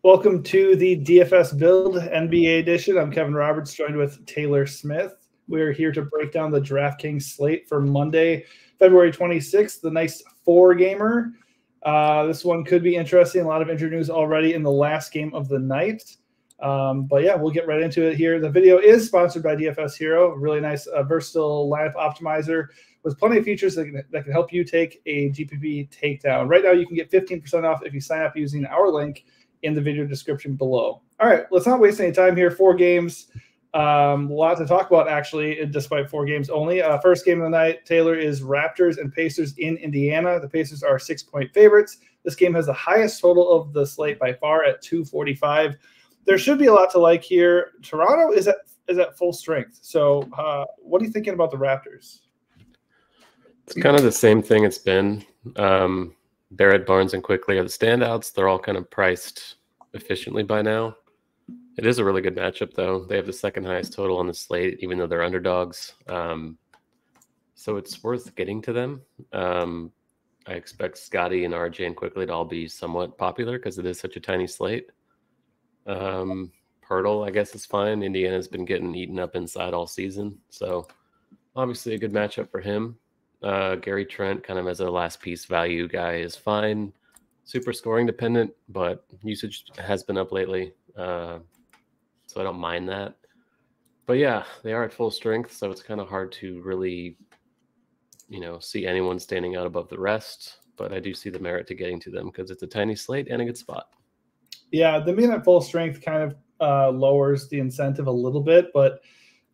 Welcome to the DFS Build NBA edition. I'm Kevin Roberts, joined with Taylor Smith. We're here to break down the DraftKings slate for Monday, February 26th, the nice four-gamer. This one could be interesting. A lot of injury news already in the last game of the night. But yeah, we'll get right into it here. The video is sponsored by DFS Hero, a really nice, versatile lineup optimizer with plenty of features that can help you take a GPP takedown. Right now, you can get 15% off if you sign up using our link in the video description below. All right, let's not waste any time here. 4 games, a lot to talk about, actually, despite 4 games only. First game of the night, Taylor, is Raptors and Pacers in Indiana. The Pacers are 6-point favorites. This game has the highest total of the slate by far at 245. There should be a lot to like here. Toronto is at full strength. So what are you thinking about the Raptors? It's kind of the same thing it's been. Barrett, Barnes, and Quickly are the standouts. They're all kind of priced efficiently by now. It is a really good matchup, though. They have the second highest total on the slate, even though they're underdogs. So it's worth getting to them. I expect Scotty and RJ and Quickly to all be somewhat popular because it is such a tiny slate. Pirtle, I guess, is fine. Indiana's been getting eaten up inside all season. So obviously a good matchup for him. Gary Trent, kind of as a last piece value guy, is fine. Super scoring dependent, but usage has been up lately. So I don't mind that. But yeah, they are at full strength, so it's kind of hard to really, see anyone standing out above the rest. But I do see the merit to getting to them because it's a tiny slate and a good spot. Yeah, them being at full strength kind of lowers the incentive a little bit, but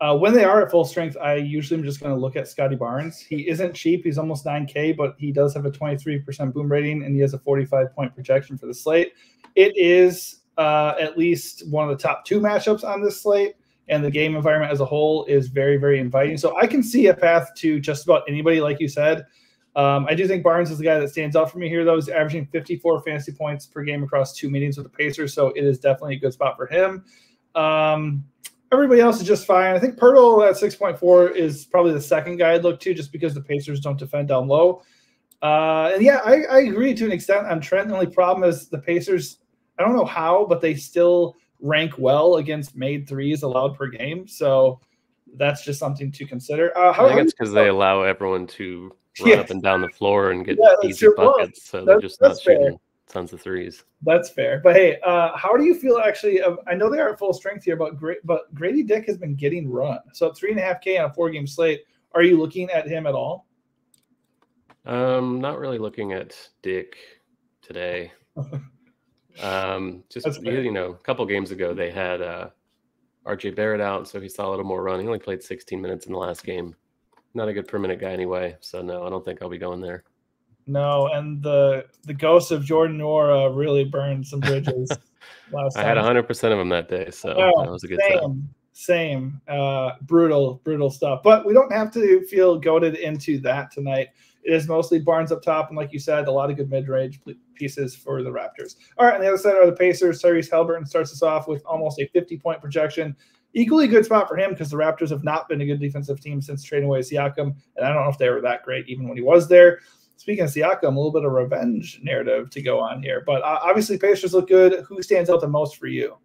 when they are at full strength, I usually am just going to look at Scotty Barnes. He isn't cheap. He's almost 9K, but he does have a 23% boom rating, and he has a 45-point projection for the slate. It is at least one of the top 2 matchups on this slate, and the game environment as a whole is very, very inviting. So I can see a path to just about anybody, like you said. I do think Barnes is the guy that stands out for me here, though. He's averaging 54 fantasy points per game across 2 meetings with the Pacers, so it is definitely a good spot for him. Everybody else is just fine. I think Pirtle at 6.4 is probably the second guy I'd look to just because the Pacers don't defend down low. And yeah, I agree to an extent on Trent. The only problem is the Pacers, I don't know how, but they still rank well against made threes allowed per game. So that's just something to consider. I think it's because they allow everyone to run up and down the floor and get easy buckets. So they're just not shooting tons of threes. That's fair. But hey, how do you feel actually? I know they are at full strength here, but Grady Dick has been getting run. So at 3.5K on a 4-game slate, are you looking at him at all? Not really looking at Dick today. Just a couple games ago they had RJ Barrett out, so he saw a little more run. He only played 16 minutes in the last game. Not a good per minute guy anyway, so no, I don't think I'll be going there. No, and the ghost of Jordan Nwora really burned some bridges last time. I had 100% of him that day, so that was a good time. Same. Brutal stuff. But we don't have to feel goaded into that tonight. It is mostly Barnes up top, and like you said, a lot of good mid-range pieces for the Raptors. All right, on the other side are the Pacers. Tyrese Haliburton starts us off with almost a 50-point projection. Equally good spot for him because the Raptors have not been a good defensive team since trading away Siakam, and I don't know if they were that great even when he was there. Speaking of Siakam, a little bit of revenge narrative to go on here. But obviously, Pacers look good. Who stands out the most for you?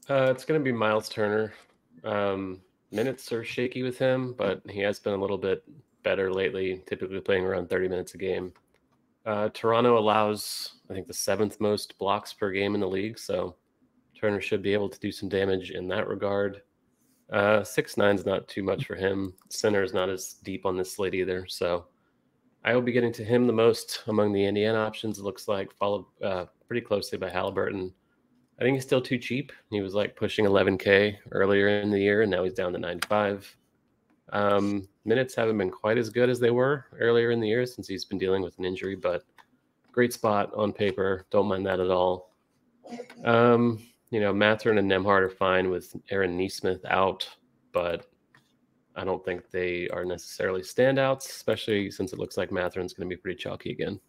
It's going to be Miles Turner. Minutes are shaky with him, but he has been a little bit better lately, typically playing around 30 minutes a game. Toronto allows, I think, the 7th most blocks per game in the league, so Turner should be able to do some damage in that regard. 6'9" is not too much for him. Center is not as deep on this slate either, so I will be getting to him the most among the Indiana options, it looks like, followed pretty closely by Haliburton. I think he's still too cheap. He was like pushing 11K earlier in the year, and now he's down to 9.5. Minutes haven't been quite as good as they were earlier in the year since he's been dealing with an injury, but great spot on paper. Don't mind that at all. Mathurin and Nembhard are fine with Aaron Nesmith out, but I don't think they are necessarily standouts, especially since it looks like Mathurin's going to be pretty chalky again.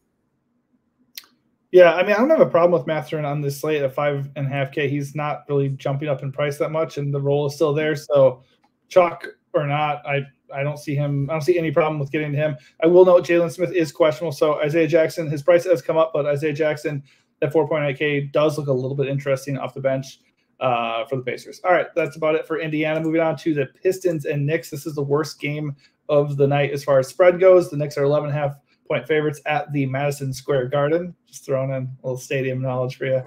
Yeah, I mean, I don't have a problem with Mathurin on this slate at 5.5K. He's not really jumping up in price that much, and the role is still there. So, chalk or not, I don't see him. I don't see any problem with getting to him. I will note Jalen Smith is questionable. So Isaiah Jackson, his price has come up, but Isaiah Jackson at 4.8K does look a little bit interesting off the bench for the Pacers. All right, that's about it for Indiana. Moving on to the Pistons and Knicks. This is the worst game of the night as far as spread goes. The Knicks are 11.5-point favorites at the Madison Square Garden. Just throwing in a little stadium knowledge for you.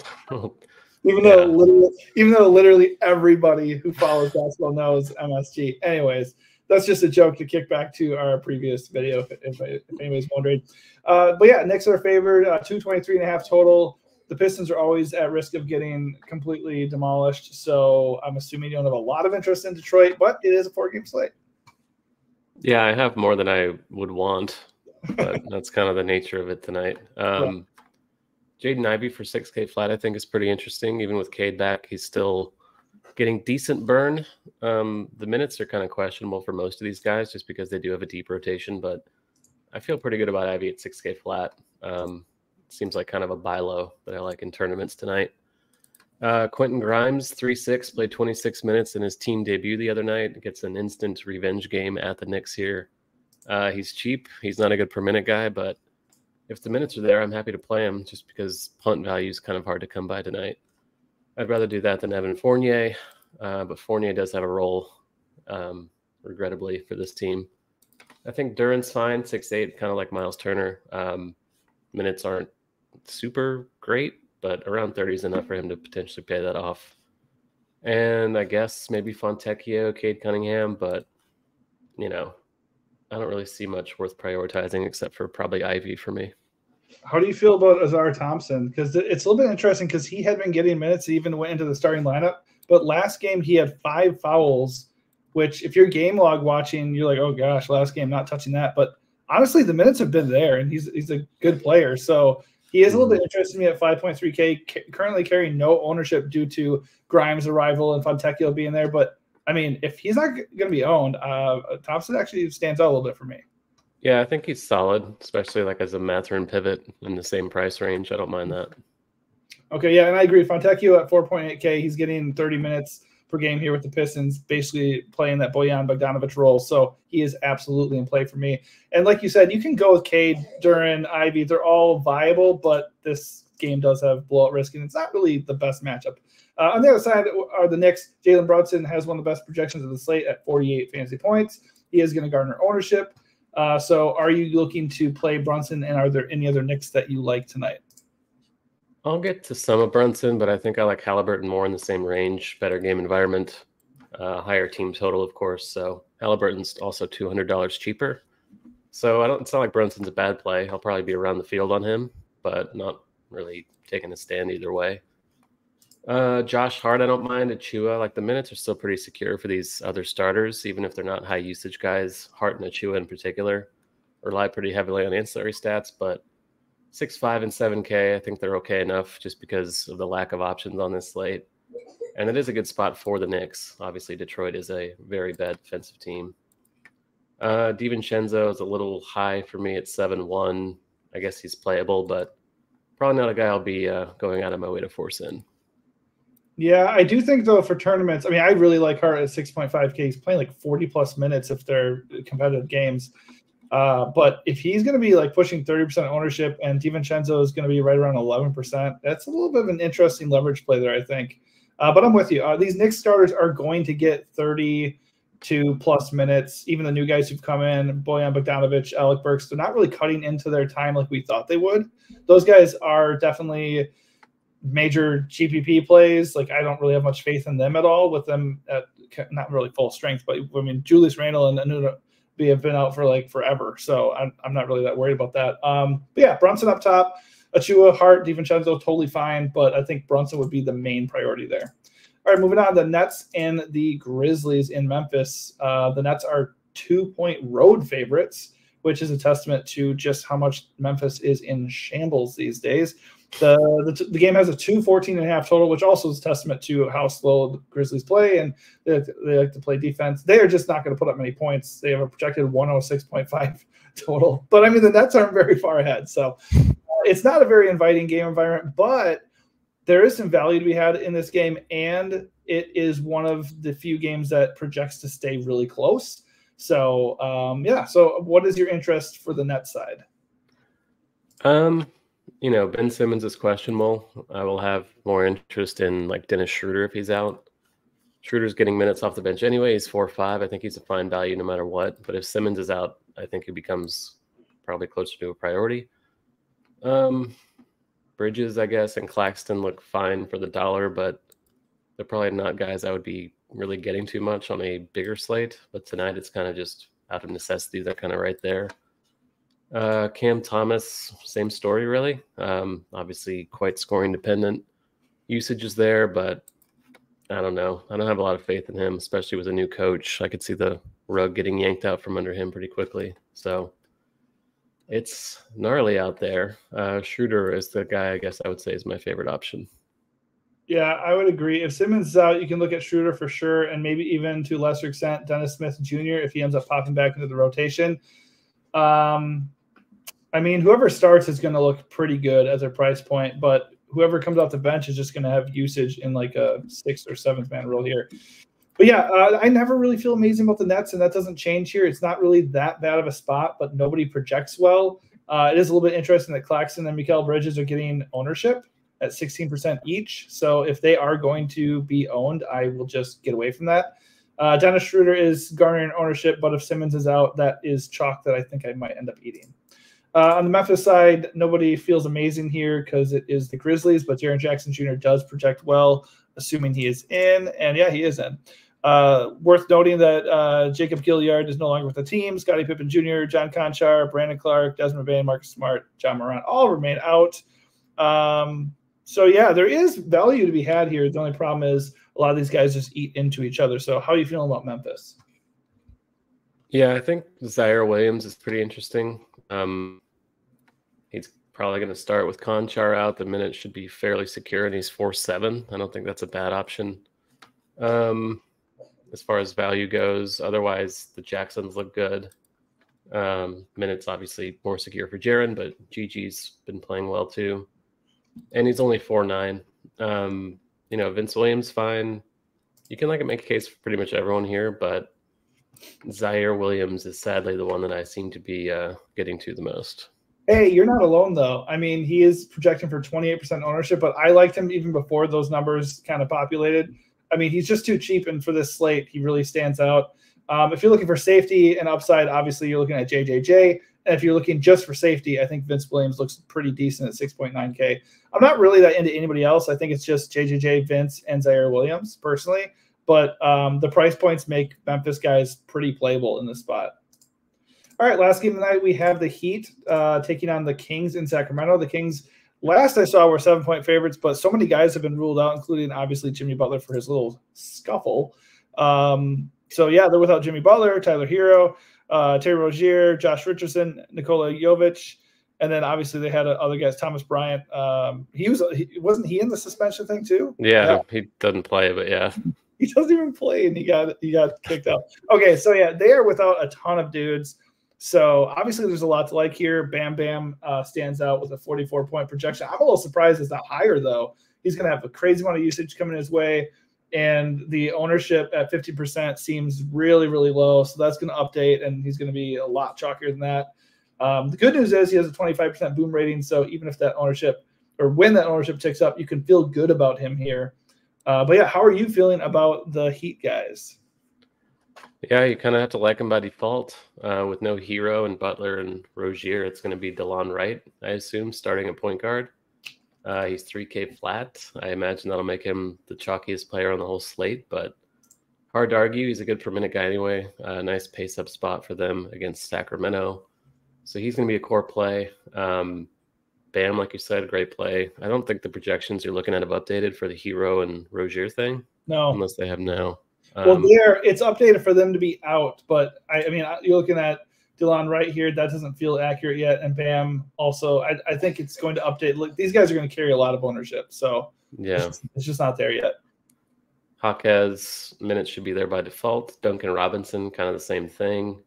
Even though literally everybody who follows basketball knows MSG. Anyways, that's just a joke to kick back to our previous video if anybody's wondering. But yeah, Knicks are favored, 223.5 total. The Pistons are always at risk of getting completely demolished, so I'm assuming you don't have a lot of interest in Detroit, but it is a 4-game slate. Yeah, I have more than I would want, but that's kind of the nature of it tonight. Jaden Ivey for 6K flat, I think, is pretty interesting. Even with Cade back, he's still getting decent burn. The minutes are kind of questionable for most of these guys just because they do have a deep rotation, but I feel pretty good about Ivey at 6K flat. Seems like kind of a buy low that I like in tournaments tonight. Quentin Grimes, 3-6, played 26 minutes in his team debut the other night. Gets an instant revenge game at the Knicks here. He's cheap. He's not a good per minute guy, but if the minutes are there, I'm happy to play him just because punt value is kind of hard to come by tonight. I'd rather do that than Evan Fournier, but Fournier does have a role, regrettably, for this team. I think Duran's fine, 6'8", kind of like Miles Turner. Minutes aren't super great, but around 30 is enough for him to potentially pay that off. And I guess maybe Fontecchio, Cade Cunningham, but, I don't really see much worth prioritizing except for probably Ivy for me. How do you feel about Azar Thompson? Because it's a little bit interesting because he had been getting minutes. He even went into the starting lineup. But last game, he had 5 fouls, which if you're game log watching, you're like, oh, gosh, last game, not touching that. But honestly, the minutes have been there, and he's a good player. So he is a little bit interested in me at 5.3K, currently carrying no ownership due to Grimes' arrival and Fontecchio being there. But, I mean, if he's not going to be owned, Thompson actually stands out a little bit for me. Yeah, I think he's solid, especially like as a Mathurin pivot in the same price range. I don't mind that. Okay, yeah, and I agree. Fontecchio at 4.8K, he's getting 30 minutes per game here with the Pistons, basically playing that Bojan Bogdanovic role. So he is absolutely in play for me. And like you said, you can go with Cade, Duran, Ivy. They're all viable, but this game does have blowout risk, and it's not really the best matchup. On the other side are the Knicks. Jalen Brunson has one of the best projections of the slate at 48 fantasy points. He is going to garner ownership. So are you looking to play Brunson, and are there any other Knicks that you like tonight? I'll get to some of Brunson, but I think I like Halliburton more in the same range, better game environment, higher team total, of course. So Halliburton's also $200 cheaper. So it's not like Brunson's a bad play. I'll probably be around the field on him, but not really taking a stand either way. Josh Hart, I don't mind. Achua, like the minutes are still pretty secure for these other starters, even if they're not high usage guys. Hart and Achua in particular rely pretty heavily on ancillary stats, but 6.5 and 7K, I think they're okay enough just because of the lack of options on this slate. And it is a good spot for the Knicks. Obviously, Detroit is a very bad defensive team. DiVincenzo is a little high for me at 7-1. I guess he's playable, but probably not a guy I'll be going out of my way to force in. Yeah, I do think, though, for tournaments, I mean, I really like Hart at 6.5K. He's playing like 40-plus minutes if they're competitive games. But if he's going to be like pushing 30% ownership and DiVincenzo is going to be right around 11%, that's a little bit of an interesting leverage play there, I think. But I'm with you. These Knicks starters are going to get 32-plus minutes. Even the new guys who've come in, Bojan Bogdanovic, Alec Burks, they're not really cutting into their time like we thought they would. Those guys are definitely major GPP plays. Like, I don't really have much faith in them at all with them at not really full strength. But, I mean, Julius Randle and Anunoby have been out for like forever, so I'm not really that worried about that. But yeah, Brunson up top, Achua, Hart, DiVincenzo, totally fine, but I think Brunson would be the main priority there. All right, moving on, the Nets and the Grizzlies in Memphis. The Nets are 2-point road favorites, which is a testament to just how much Memphis is in shambles these days. The game has a 214.5 total, which also is a testament to how slow the Grizzlies play, and they like to play defense. They are just not going to put up many points. They have a projected 106.5 total. But, I mean, the Nets aren't very far ahead. So it's not a very inviting game environment, but there is some value to be had in this game, and it is one of the few games that projects to stay really close. So, yeah. So what is your interest for the Nets side? Ben Simmons is questionable. I will have more interest in like Dennis Schroeder if he's out. Schroeder's getting minutes off the bench anyway. He's 4-5. I think he's a fine value no matter what. But if Simmons is out, I think he becomes probably closer to a priority. Bridges, I guess, and Claxton look fine for the dollar, but they're probably not guys I would be really getting too much on a bigger slate. But tonight it's kind of just out of necessity. They're kind of right there. Cam Thomas, same story, really. Obviously quite scoring dependent. Usage is there, but I don't know. I don't have a lot of faith in him, especially with a new coach. I could see the rug getting yanked out from under him pretty quickly. So it's gnarly out there. Schroeder is the guy I guess I would say is my favorite option. Yeah, I would agree. If Simmons is out, you can look at Schroeder for sure, and maybe even to a lesser extent, Dennis Smith Jr. if he ends up popping back into the rotation. I mean, whoever starts is going to look pretty good at their price point, but whoever comes off the bench is just going to have usage in like a 6th or 7th man role here. But yeah, I never really feel amazing about the Nets, and that doesn't change here. It's not really that bad of a spot, but nobody projects well. It is a little bit interesting that Claxton and Mikal Bridges are getting ownership at 16% each. So if they are going to be owned, I will just get away from that. Dennis Schroeder is garnering ownership, but if Simmons is out, that is chalk that I think I might end up eating. On the Memphis side, nobody feels amazing here because it is the Grizzlies, but Jaren Jackson Jr. does project well, assuming he is in. And yeah, he is in. Worth noting that Jacob Gilyard is no longer with the team. Scottie Pippen Jr., John Conchar, Brandon Clark, Desmond Bane, Marcus Smart, John Morant all remain out. So yeah, there is value to be had here. The only problem is a lot of these guys just eat into each other. So how are you feeling about Memphis? Yeah, I think Zaire Williams is pretty interesting. He's probably going to start with Conchar out. The minute should be fairly secure, and he's 4-7. I don't think that's a bad option. As far as value goes, otherwise the Jacksons look good. Minutes obviously more secure for Jaren, but Gigi's been playing well too, and he's only 4-9. Vince Williams fine. You can make a case for pretty much everyone here, but Zaire Williams is sadly the one that I seem to be getting to the most. Hey, you're not alone, though. I mean, he is projecting for 28% ownership, but I liked him even before those numbers kind of populated. I mean, he's just too cheap, and for this slate, he really stands out. If you're looking for safety and upside, obviously you're looking at JJJ. And if you're looking just for safety, I think Vince Williams looks pretty decent at 6.9K. I'm not really that into anybody else. I think it's just JJJ, Vince, and Zaire Williams, personally. But the price points make Memphis guys pretty playable in this spot. All right, last game of the night, we have the Heat taking on the Kings in Sacramento. The Kings, last I saw, were 7-point favorites, but so many guys have been ruled out, including, obviously, Jimmy Butler for his little scuffle. So, yeah, they're without Jimmy Butler, Tyler Hero, Terry Rozier, Josh Richardson, Nikola Jovic, and then, obviously, they had other guys, Thomas Bryant. Wasn't he in the suspension thing, too? Yeah, he doesn't play, but yeah. He doesn't even play, and he got kicked out. Okay, so, yeah, they are without a ton of dudes. So obviously there's a lot to like here. Bam Bam stands out with a 44-point projection. I'm a little surprised it's not higher, though. He's going to have a crazy amount of usage coming his way, and the ownership at 50% seems really, really low. So that's going to update, and he's going to be a lot chalkier than that. The good news is he has a 25% boom rating, so even if that ownership or when that ownership ticks up, you can feel good about him here. But, yeah, how are you feeling about the Heat guys? Yeah, you kind of have to like him by default. With no Hero and Butler and Rozier, it's going to be DeLon Wright, I assume, starting at point guard. He's 3K flat. I imagine that'll make him the chalkiest player on the whole slate, but hard to argue. He's a good per minute guy anyway. Nice pace-up spot for them against Sacramento. So he's going to be a core play. Bam, like you said, great play. I don't think the projections you're looking at have updated for the Hero and Rozier thing. No. Unless they have now. Well, it's updated for them to be out, but I mean, you're looking at DeLon right here. That doesn't feel accurate yet, and Bam also. I think it's going to update. Look, these guys are going to carry a lot of ownership, so yeah, it's just not there yet. Jaquez minutes should be there by default. Duncan Robinson, kind of the same thing.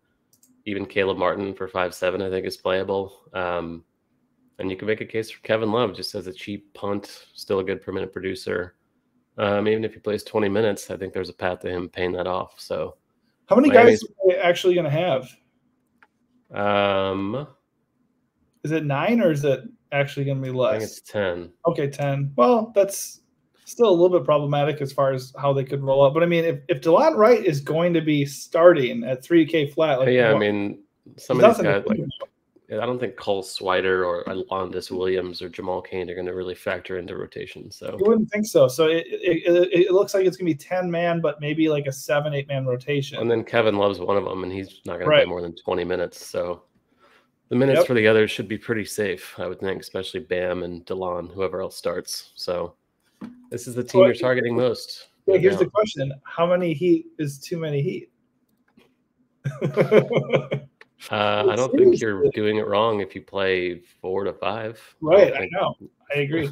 Even Caleb Martin for 5-7, I think, is playable. And you can make a case for Kevin Love just as a cheap punt, still a good per minute producer. Even if he plays 20 minutes, I think there's a path to him paying that off. So, how many guys are they actually going to have? Is it 9 or is it actually going to be I think less? it's 10. Okay, 10. Well, that's still a little bit problematic as far as how they could roll out. But I mean, if DeLon Wright is going to be starting at 3K flat, like Yeah, I what, mean, some there's of these nothing to guys, like, think about. I don't think Cole Swider or Alondis Williams or Jamal Cain are going to really factor into rotation. So You wouldn't think so. So it looks like it's going to be 10-man, but maybe like a 7-8-man rotation. and then Kevin Love's one of them, and he's not going to Right. play more than 20 minutes. So the minutes Yep. for the others should be pretty safe, I would think, especially Bam and DeLon, whoever else starts. So this is the team you're targeting most. Yeah, no here's the doubt. question. How many Heat is too many Heat? I don't think you're doing it wrong if you play 4 to 5. Right, I know. I agree.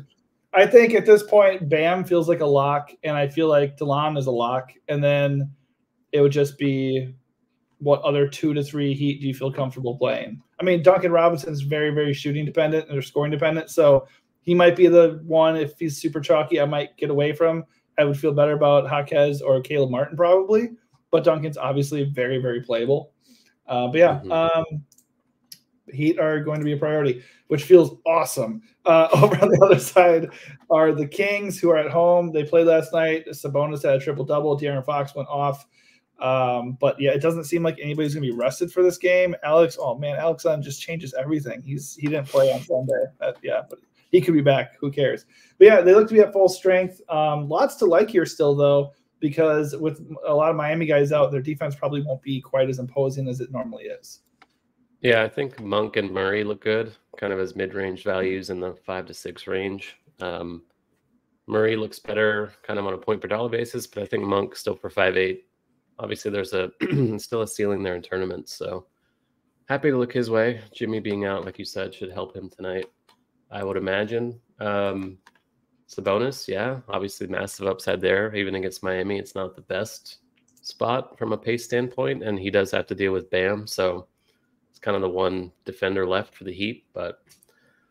I think at this point, Bam feels like a lock, and I feel like DeLon is a lock. And then it would just be what other 2 to 3 Heat do you feel comfortable playing? I mean, Duncan Robinson's very, very shooting dependent and they're scoring dependent. So he might be the one, if he's super chalky, I might get away from. I would feel better about Jaquez or Caleb Martin probably. But Duncan's obviously very, very playable. But yeah, Heat are going to be a priority, which feels awesome. Over on the other side are the Kings, who are at home. They played last night. Sabonis had a triple-double. De'Aaron Fox went off. But yeah, it doesn't seem like anybody's going to be rested for this game. Alex just changes everything. He didn't play on Sunday. But he could be back. Who cares? But yeah, they look to be at full strength. Lots to like here still, though, because with a lot of Miami guys out, their defense probably won't be quite as imposing as it normally is. Yeah, I think Monk and Murray look good, kind of as mid-range values in the 5 to 6 range. Murray looks better kind of on a point per dollar basis, but I think Monk still for 5.8. Obviously, there's still a ceiling there in tournaments, so happy to look his way. Jimmy being out, like you said, should help him tonight, I would imagine. Sabonis, yeah, obviously massive upside there. Even against Miami, it's not the best spot from a pace standpoint, and he does have to deal with Bam, so it's kind of the one defender left for the Heat, but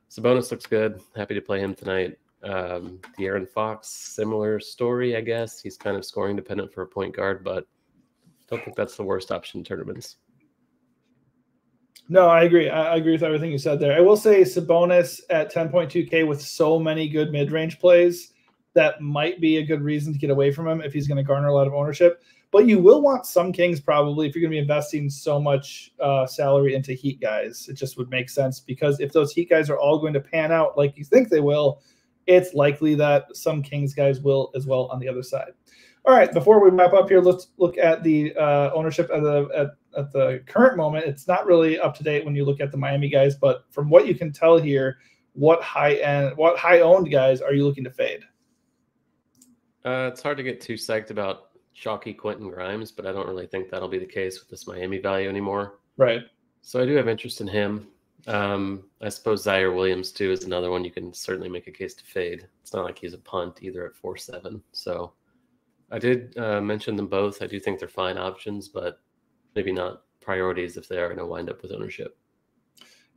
Sabonis looks good. Happy to play him tonight. De'Aaron Fox, similar story, I guess. He's kind of scoring dependent for a point guard, but don't think that's the worst option in tournaments. No, I agree. I agree with everything you said there. I will say Sabonis at 10.2K with so many good mid-range plays, that might be a good reason to get away from him if he's going to garner a lot of ownership. But you will want some Kings probably if you're going to be investing so much salary into Heat guys. It just would make sense because if those Heat guys are all going to pan out like you think they will, it's likely that some Kings guys will as well on the other side. All right, before we wrap up here, let's look at the ownership at the current moment. It's not really up to date when you look at the Miami guys, but from what you can tell here, what high-owned guys are you looking to fade? It's hard to get too psyched about chalky Quentin Grimes, but I don't really think that'll be the case with this Miami value anymore. Right. So I do have interest in him. I suppose Zaire Williams, too, is another one you can certainly make a case to fade. It's not like he's a punt either at 4.7. So I did mention them both. I do think they're fine options, but maybe not priorities if they are going to wind up with ownership.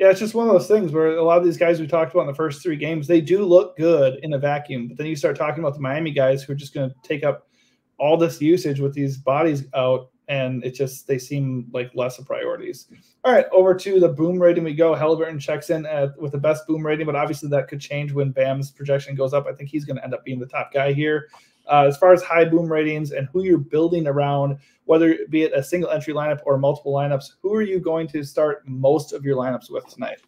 Yeah, it's just one of those things where a lot of these guys we talked about in the first 3 games, they do look good in a vacuum. But then you start talking about the Miami guys who are just going to take up all this usage with these bodies out, and they seem like less of priorities. All right, over to the boom rating we go. Halliburton checks in with the best boom rating, but obviously that could change when Bam's projection goes up. I think he's going to end up being the top guy here. As far as high boom ratings and who you're building around, whether it be a single entry lineup or multiple lineups, who are you going to start most of your lineups with tonight?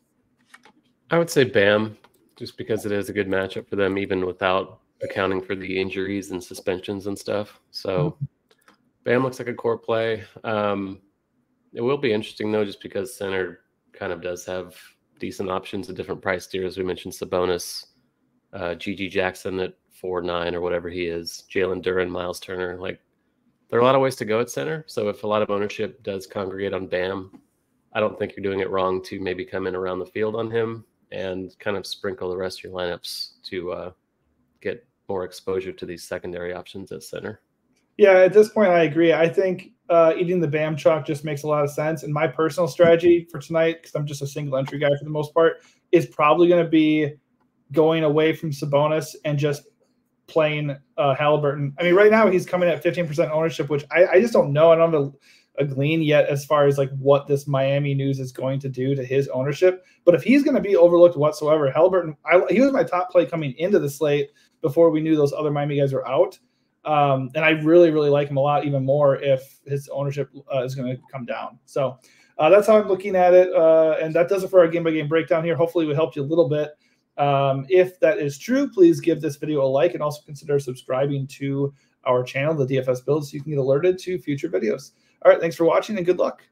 I would say Bam, just because it is a good matchup for them, even without accounting for the injuries and suspensions and stuff. So Bam looks like a core play. It will be interesting, though, just because center kind of does have decent options at different price tiers. We mentioned Sabonis, G.G. Jackson at 4.9 or whatever he is, Jalen Duren, Miles Turner. Like, there are a lot of ways to go at center. So if a lot of ownership does congregate on Bam, I don't think you're doing it wrong to maybe come in around the field on him and kind of sprinkle the rest of your lineups to get more exposure to these secondary options at center. Yeah, at this point, I agree. I think eating the Bam chalk just makes a lot of sense. And my personal strategy for tonight, because I'm just a single entry guy for the most part, is probably going to be going away from Sabonis and just playing Halliburton. I mean, right now he's coming at 15% ownership, which I just don't know. I don't have a glean yet as far as like what this Miami news is going to do to his ownership. But if he's going to be overlooked whatsoever, Halliburton, he was my top play coming into the slate before we knew those other Miami guys were out. And I really, really like him a lot, even more if his ownership is going to come down. So that's how I'm looking at it. And that does it for our game-by-game breakdown here. Hopefully we helped you a little bit. If that is true, please give this video a like and also consider subscribing to our channel, the DFS Build, so you can get alerted to future videos. All right, thanks for watching and good luck.